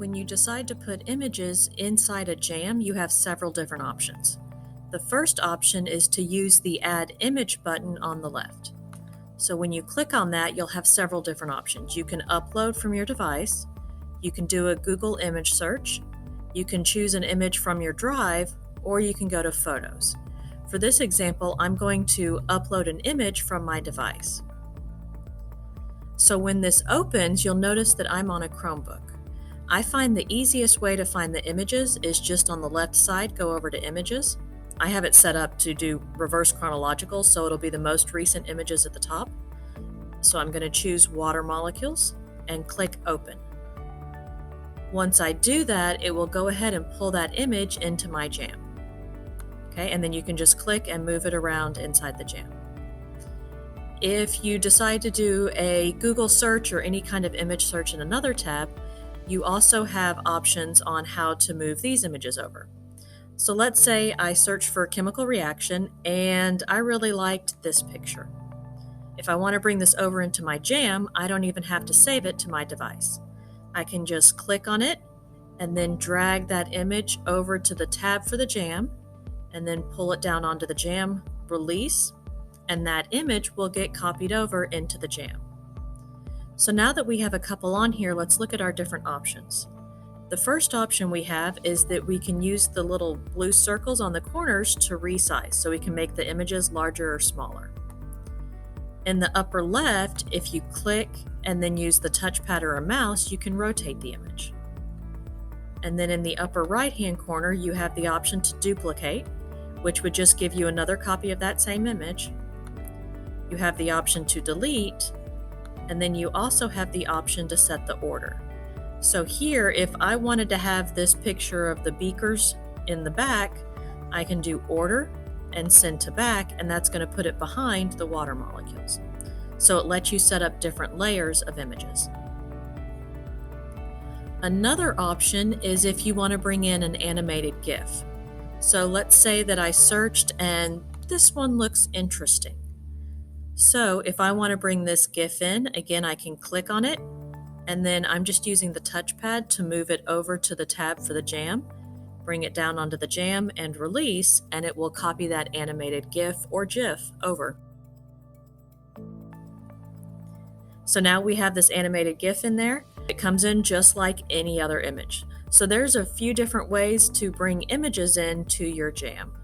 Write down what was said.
When you decide to put images inside a jam, you have several different options. The first option is to use the Add Image button on the left. So when you click on that, you'll have several different options. You can upload from your device, you can do a Google image search, you can choose an image from your drive, or you can go to Photos. For this example, I'm going to upload an image from my device. So when this opens, you'll notice that I'm on a Chromebook. I find the easiest way to find the images is just on the left side, go over to Images. I have it set up to do reverse chronological, so it'll be the most recent images at the top. So I'm going to choose Water Molecules and click Open. Once I do that, it will go ahead and pull that image into my jam. Okay, and then you can just click and move it around inside the jam. If you decide to do a Google search or any kind of image search in another tab, you also have options on how to move these images over. So let's say I search for chemical reaction and I really liked this picture. If I want to bring this over into my jam, I don't even have to save it to my device. I can just click on it and then drag that image over to the tab for the jam and then pull it down onto the jam, release, and that image will get copied over into the jam. So now that we have a couple on here, let's look at our different options. The first option we have is that we can use the little blue circles on the corners to resize, so we can make the images larger or smaller. In the upper left, if you click and then use the touchpad or a mouse, you can rotate the image. And then in the upper right-hand corner, you have the option to duplicate, which would just give you another copy of that same image. You have the option to delete, and then you also have the option to set the order. So here, if I wanted to have this picture of the beakers in the back, I can do order and send to back, and that's going to put it behind the water molecules. So it lets you set up different layers of images. Another option is if you want to bring in an animated GIF. So let's say that I searched and this one looks interesting. So if I want to bring this GIF in, again, I can click on it, and then I'm just using the touchpad to move it over to the tab for the jam, bring it down onto the jam and release, and it will copy that animated GIF or GIF over. So now we have this animated GIF in there. It comes in just like any other image. So there's a few different ways to bring images into your jam.